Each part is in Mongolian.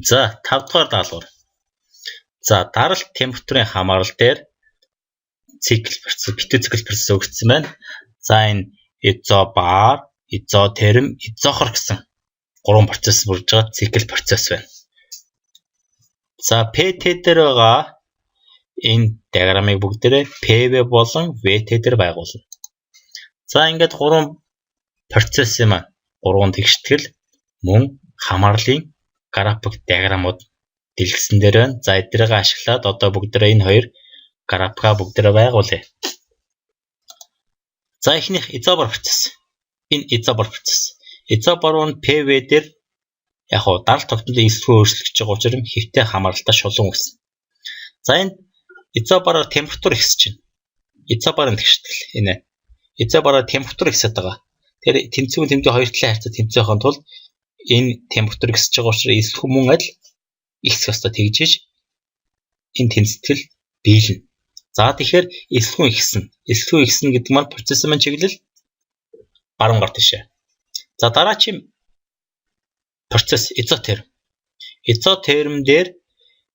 За 5 дугаар даалгавар. За даралт температурын хамаарал дээр цикл процесс, битүү цикл процесс өгсөн байна. За энэ изобар, изотерм, изохор гэсэн 3 процесс бүрж байгаа цикл процесс байна. За PT дээр байгаа энэ диаграмыг бүгдээрээ PV болон VT дээр байгуулна. За ингээд 3 процесс юм аа. 3 тэгштгэл мөн хамаарлын график диаграмууд дэлгэсэн дээр байна. За эдгээрийг ашиглаад одоо бүгдээрээ энэ хоёр графика бүгдээрээ байгуулъя. За эхнийх изобар процесс. Энэ изобар процесс. Изобар нь PV дээр яг уу даралт тогтнолын эсвэн өөрчлөгдөж байгаа учраас хэвтэй хамааралтай шулуун гэсэн. За энэ изобараар температур ихсэж байна. Изобарын тэгштгэл энэ. Изобараар температур ихсэж байгаа. Тэгэхээр тэмцээн тэмдэг хоёр талын харьцаа тэмцээхийн тулд энэ температур ихсэж байгаа учраас эсвэн мөн адил ихсэх ёстой тэгжиж энэ тэмцэтгэл биелнэ. За тэгэхээр эсвэн ихсэн гэдэг маань процессын маань чиглэл баруун гар тишээ. За дараагийн процесс изотерм. Изотерм дээр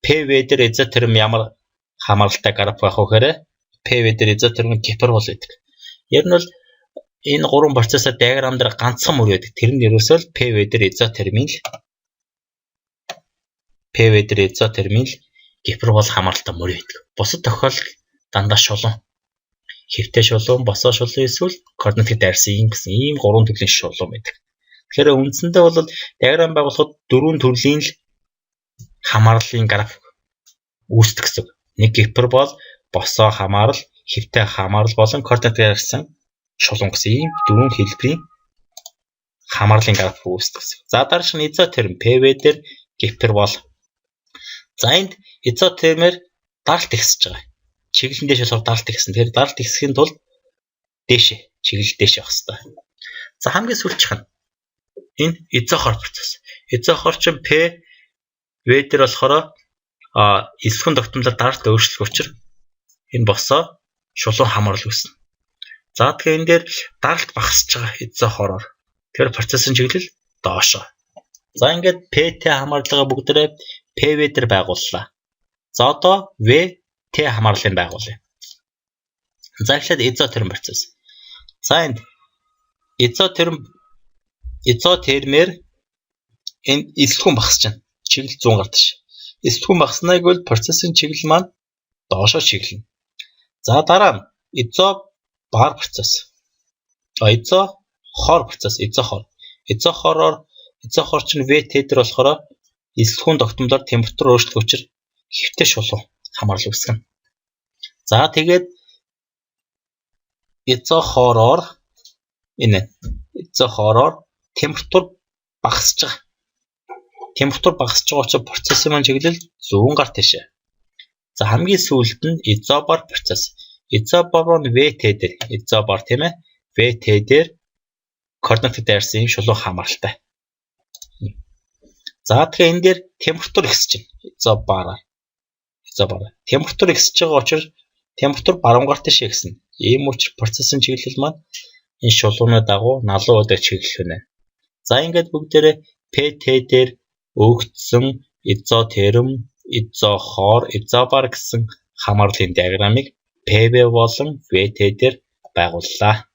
PV дээр изотерм ямар хамааралтай график авах вэ гэхээр PV дээр изотерм гипербол байдаг. Ер нь бол энэ 3 процессор диаграм дээр ганцхан мөр байдаг. Тэр нь ерөөсөө л PV дээр изотермийн гипербол хамааралтай мөр байдаг. Бусад тохиолдолд дандаа шулуун. Хэвтэй шулуун, босоо шулуун эсвэл координатыг дайрсан гэсэн ийм 3 төрлийн шулуун байдаг. Тэгэхээр үндсэндээ бол диаграм байгуулахад 4 төрлийн л хамаарлын график үүсдэг гэсэн. Нэг гипербол, босоо хамаарал, хэвтэй хамаарал болон координатыг дайрсан шулуун гэсэн ийм 4 хэлбэрийн хамаарлын график үүсдэг гэсэн. За дараач нь изотерм PV дээр гипербол. За энд изотермээр даралт ихсэж байгаа. Чиглэлэн дэш болохоор даралт ихсэн. Тэгэхээр даралт ихсэхийн тулд чиглэл дэш явах хэрэгтэй. За хамгийн сүүлчийнх нь энэ изохор процесс. Изохор ч PV дээр болохоор эсвэн тогтнолоор даралт өөрчлөх учраас энэ босоо шулуун хамаарал үүснэ. За тэгэхээр энэ дээр даралт багасж байгаа изохороор. Тэгэхээр процессын чиглэл доошоо. За ингээд PT хамаарлага бүгдээрээ PV дээр байгууллаа. За одоо VT хамаарлыг байгуулъя. За эхлээд изотерм процесс. За энд изотермээр энэ эсвэн багасч байна. Чиглэл 100 гар тиш. Эсвэн багаснаа гэвэл процессын чиглэл маань доошоо чиглэнэ. За дараа нь изобар процесс. Изохор процесс. Изохор чинь VT дээр болохоор эсвэн тогтнолоор температур өөрчлөх учраас хэвтэй шулуун хамаарал үүсгэнэ. За тэгээд изохороор температур багасж байгаа. Температур багасж байгаа учраас процессын маань чиглэл 100 гар тишээ. За хамгийн сүүлд нь изобар процесс. Изобар нь VT дээр изобар тийм ээ. VT дээр координатыг дайрсан юм шулуун хамааралтай. За тэгэхээр энэ дээр температур ихсэж байна. Изобар. Температур ихсэж байгаа учраас температур баруун гар тишээ гэсэн. Ийм учраас процессын чиглэл маань энэ шулууны дагуу налуу удаг чиглэл байна. За ингээд бүгдээрээ PT дээр өгдсөн изотерм, изохор, изобар гэсэн хамаарлын диаграмыг PV болон VT дээр байгууллаа.